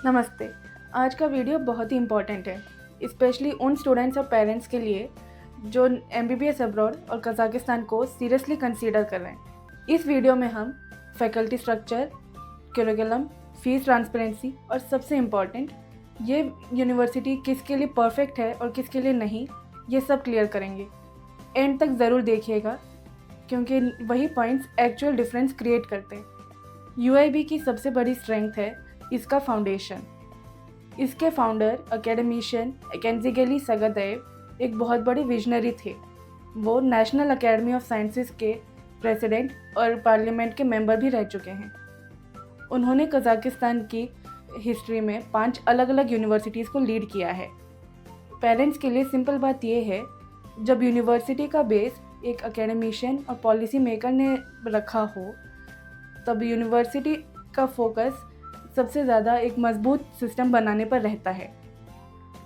नमस्ते। आज का वीडियो बहुत ही इम्पोर्टेंट है, स्पेशली उन स्टूडेंट्स और पेरेंट्स के लिए जो एमबीबीएस अब्रॉड और कज़ाकिस्तान को सीरियसली कंसीडर कर रहे हैं। इस वीडियो में हम faculty structure, curriculum, fees transparency और सबसे इम्पॉर्टेंट ये यूनिवर्सिटी किसके लिए परफेक्ट है और किसके लिए नहीं, ये सब क्लियर करेंगे। एंड तक ज़रूर देखिएगा क्योंकि वही पॉइंट्स एक्चुअल डिफरेंस क्रिएट करते हैं। यूआईबी की सबसे बड़ी स्ट्रेंथ है इसका फाउंडेशन। इसके फाउंडर एकेडमिशियन एकेंजिगेली सगादेव एक बहुत बड़े विजनरी थे। वो नेशनल एकेडमी ऑफ साइंसेस के प्रेसिडेंट और पार्लियामेंट के मेंबर भी रह चुके हैं। उन्होंने कज़ाकिस्तान की हिस्ट्री में 5 अलग अलग यूनिवर्सिटीज़ को लीड किया है। पेरेंट्स के लिए सिंपल बात यह है, जब यूनिवर्सिटी का बेस एक एकेडमिशियन और पॉलिसी मेकर ने रखा हो, तब यूनिवर्सिटी का फोकस सबसे ज़्यादा एक मजबूत सिस्टम बनाने पर रहता है।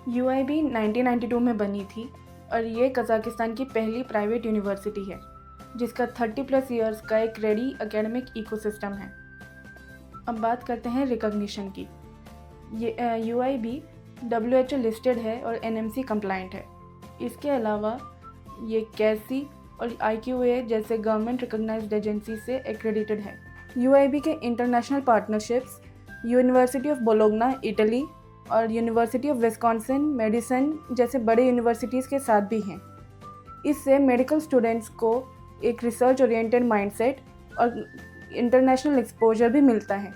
यूआईबी 1992 में बनी थी और ये कज़ाकिस्तान की पहली प्राइवेट यूनिवर्सिटी है जिसका 30+ ईयर्स का एक रेडी एकेडमिक इकोसिस्टम है। अब बात करते हैं रिकॉग्निशन की। ये यूआईबी WHO लिस्टेड है और NMC कंप्लाइंट है। इसके अलावा ये कैसी और IQA जैसे गवर्नमेंट रिकॉग्नाइज्ड एजेंसी से एक्रेडिटेड है। यूआईबी के international partnerships university of Bologna Italy और यूनिवर्सिटी ऑफ विस्कॉन्सिन मेडिसन जैसे बड़े यूनिवर्सिटीज़ के साथ भी हैं। इससे मेडिकल स्टूडेंट्स को एक रिसर्च ओरिएंटेड माइंडसेट और इंटरनेशनल एक्सपोजर भी मिलता है।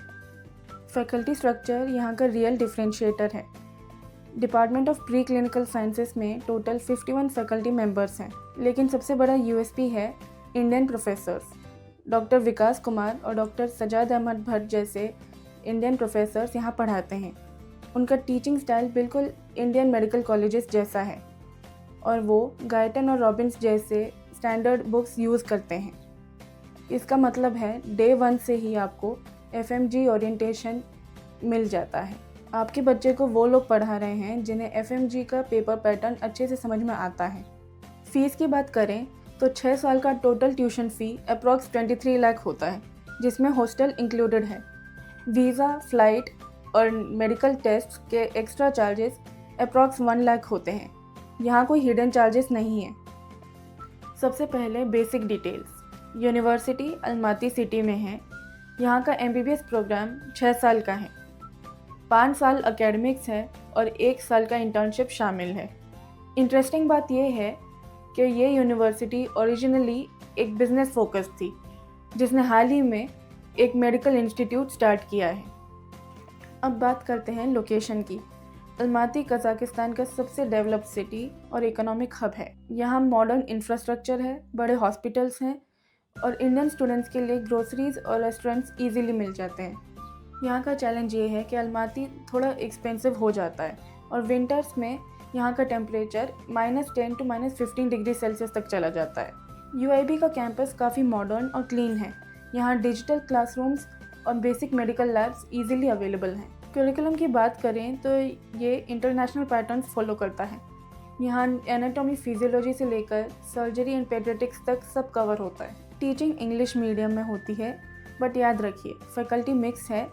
फैकल्टी स्ट्रक्चर यहाँ का रियल डिफरेंशिएटर है। Department of pre clinical sciences में टोटल 51 फैकल्टी मेंबर्स हैं, लेकिन सबसे बड़ा USP है इंडियन प्रोफेसर्स। डॉक्टर विकास कुमार और डॉक्टर सजाद अहमद भट्ट जैसे इंडियन प्रोफेसर्स यहाँ पढ़ाते हैं। उनका टीचिंग स्टाइल बिल्कुल इंडियन मेडिकल कॉलेजेस जैसा है और वो गायटन और रॉबिन्स जैसे स्टैंडर्ड बुक्स यूज़ करते हैं। इसका मतलब है डे 1 से ही आपको FMG ओरिएंटेशन मिल जाता है। आपके बच्चे को वो लोग पढ़ा रहे हैं जिन्हें FMG का पेपर पैटर्न अच्छे से समझ में आता है। फ़ीस की बात करें तो 6 साल का total tuition fee approx 23 lakh होता है, जिसमें हॉस्टल इंक्लूडेड है। वीज़ा, फ्लाइट और मेडिकल टेस्ट के एक्स्ट्रा चार्जेस अप्रॉक्स 1 लाख होते हैं। यहाँ कोई हिडन चार्जेस नहीं है। सबसे पहले basic details. University Almaty city में है। यहाँ का MBBS प्रोग्राम 6 साल का है। 5 साल एकेडमिक्स है और 1 साल का इंटर्नशिप शामिल है। इंटरेस्टिंग बात यह है कि ये यूनिवर्सिटी ओरिजिनली एक बिज़नेस फोकस थी, जिसने हाल ही में एक मेडिकल इंस्टीट्यूट स्टार्ट किया है। अब बात करते हैं लोकेशन की। अलमाती कज़ाकिस्तान का सबसे डेवलप्ड सिटी और इकोनॉमिक हब है। यहाँ मॉडर्न इंफ्रास्ट्रक्चर है, बड़े हॉस्पिटल्स हैं और इंडियन स्टूडेंट्स के लिए ग्रोसरीज और रेस्टोरेंट्स इजीली मिल जाते हैं। यहाँ का चैलेंज ये है कि अलमाती थोड़ा एक्सपेंसिव हो जाता है और विंटर्स में यहाँ का टेम्परेचर -10 to -15 डिग्री सेल्सियस तक चला जाता है। यूआईबी का कैंपस काफ़ी मॉडर्न और क्लीन है। यहाँ डिजिटल क्लासरूम्स और basic medical labs easily available हैं। करिकुलम की बात करें तो ये इंटरनेशनल पैटर्न्स फॉलो करता है। यहाँ एनाटॉमी, फिजियोलॉजी से लेकर सर्जरी एंड पेडियाट्रिक्स तक सब कवर होता है। टीचिंग इंग्लिश मीडियम में होती है, बट याद रखिए फैकल्टी मिक्स है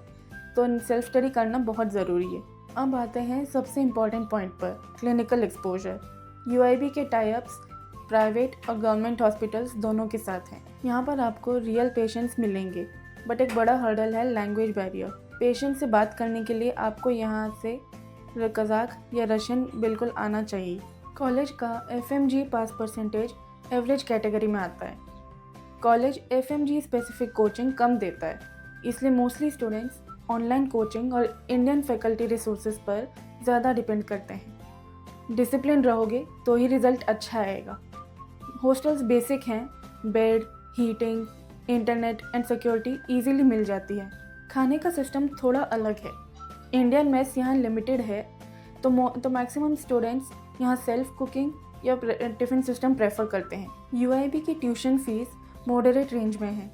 तो सेल्फ स्टडी करना बहुत ज़रूरी है। अब आते हैं सबसे इम्पॉर्टेंट पॉइंट पर, क्लिनिकल एक्सपोजर। यूआईबी के टाई-अप्स प्राइवेट और गवर्नमेंट हॉस्पिटल्स दोनों के साथ हैं। यहाँ पर आपको रियल पेशेंट्स मिलेंगे, बट एक बड़ा हर्डल है लैंग्वेज बैरियर। पेशेंट से बात करने के लिए आपको यहाँ से कज़ाक या रशियन बिल्कुल आना चाहिए। कॉलेज का FMG पास परसेंटेज एवरेज कैटेगरी में आता है। कॉलेज FMG स्पेसिफिक कोचिंग कम देता है, इसलिए मोस्टली स्टूडेंट्स ऑनलाइन कोचिंग और इंडियन फैकल्टी रिसोर्सेज पर ज़्यादा डिपेंड करते हैं। डिसिप्लिन रहोगे तो ही रिज़ल्ट अच्छा आएगा। हॉस्टल्स बेसिक हैं, bed, heating, internet and security easily मिल जाती है। खाने का सिस्टम थोड़ा अलग है। इंडियन मेस यहाँ लिमिटेड है तो मैक्सिमम स्टूडेंट्स यहाँ सेल्फ कुकिंग या टिफ़िन सिस्टम प्रेफर करते हैं। यूआईबी की ट्यूशन फीस मॉडरेट रेंज में है।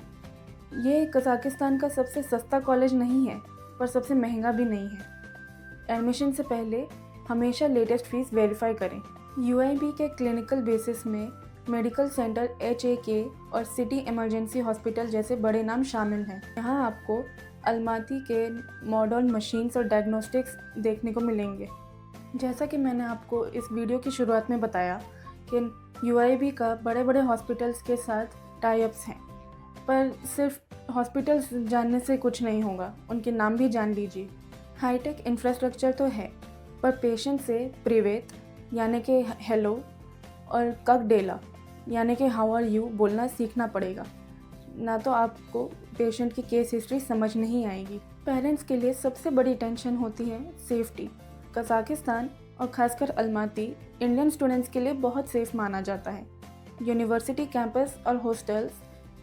ये कज़ाकिस्तान का सबसे सस्ता कॉलेज नहीं है, पर सबसे महंगा भी नहीं है। एडमिशन से पहले हमेशा लेटेस्ट फीस वेरीफाई करें। यूआईबी के क्लिनिकल बेसिस में मेडिकल सेंटर HAK और सिटी इमरजेंसी हॉस्पिटल जैसे बड़े नाम शामिल हैं। यहाँ आपको अलमाती के मॉडर्न मशीन्स और डायग्नोस्टिक्स देखने को मिलेंगे। जैसा कि मैंने आपको इस वीडियो की शुरुआत में बताया कि UIB का बड़े बड़े हॉस्पिटल्स के साथ टाई अप्स हैं, पर सिर्फ हॉस्पिटल्स जानने से कुछ नहीं होगा, उनके नाम भी जान लीजिए। हाईटेक इंफ्रास्ट्रक्चर तो है, पर पेशेंट से प्रिवेत यानी कि हेलो और ककडेला यानी कि हाउ आर यू बोलना सीखना पड़ेगा, ना तो आपको पेशेंट की केस हिस्ट्री समझ नहीं आएगी। पेरेंट्स के लिए सबसे बड़ी टेंशन होती है सेफ्टी। कजाकिस्तान और ख़ासकर अलमाती इंडियन स्टूडेंट्स के लिए बहुत सेफ माना जाता है। यूनिवर्सिटी कैंपस और हॉस्टल्स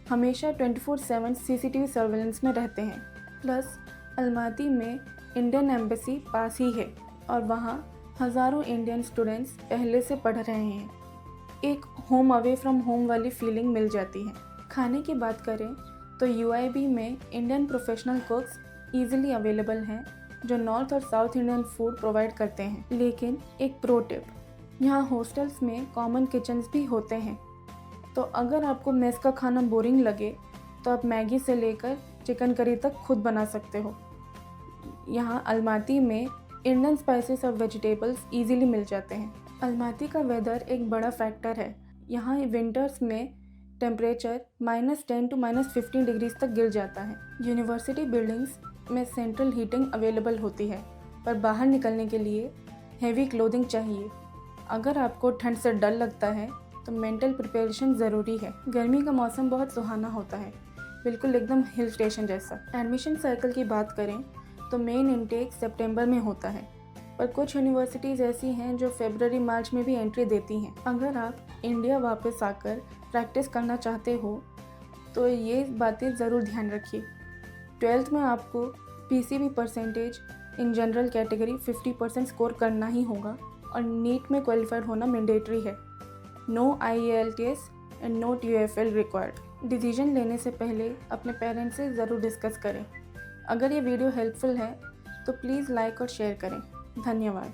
हमेशा 24/7 CCTV सर्वेलेंस में रहते हैं। प्लस अलमाती में इंडियन एम्बेसी पास ही है और वहाँ हज़ारों इंडियन स्टूडेंट्स पहले से पढ़ रहे हैं। एक होम अवे फ्रॉम होम वाली फीलिंग मिल जाती है। खाने की बात करें तो UIB में इंडियन प्रोफेशनल कुक्स ईजिली अवेलेबल हैं जो नॉर्थ और साउथ इंडियन फूड प्रोवाइड करते हैं। लेकिन एक प्रो टिप, यहाँ हॉस्टल्स में कॉमन किचन्स भी होते हैं, तो अगर आपको मेस का खाना बोरिंग लगे तो आप मैगी से लेकर चिकन करी तक खुद बना सकते हो। यहाँ अलमाती में इंडियन स्पाइसेस और वेजिटेबल्स ईजिली मिल जाते हैं। अलमाती का वेदर एक बड़ा फैक्टर है। यहाँ विंटर्स में टेम्परेचर -10 to -15 डिग्रीज तक गिर जाता है। यूनिवर्सिटी बिल्डिंग्स में सेंट्रल हीटिंग अवेलेबल होती है, पर बाहर निकलने के लिए हेवी क्लोथिंग चाहिए। अगर आपको ठंड से डर लगता है तो मेंटल प्रिपरेशन ज़रूरी है। गर्मी का मौसम बहुत सुहाना होता है, बिल्कुल एकदम हिल स्टेशन जैसा। एडमिशन साइकिल की बात करें तो मेन इनटेक सितंबर में होता है, पर कुछ यूनिवर्सिटीज़ ऐसी हैं जो फरवरी मार्च में भी एंट्री देती हैं। अगर आप इंडिया वापस आकर प्रैक्टिस करना चाहते हो तो ये बातें ज़रूर ध्यान रखिए। 12th में आपको PCB percentage in general category 50% score करना ही होगा और नीट में क्वालिफाइड होना मैंडेटरी है। No IELTS and no TOEFL required. Decision लेने से पहले अपने पेरेंट्स से ज़रूर डिस्कस करें। अगर ये वीडियो हेल्पफुल है तो प्लीज़ लाइक और शेयर करें। धन्यवाद।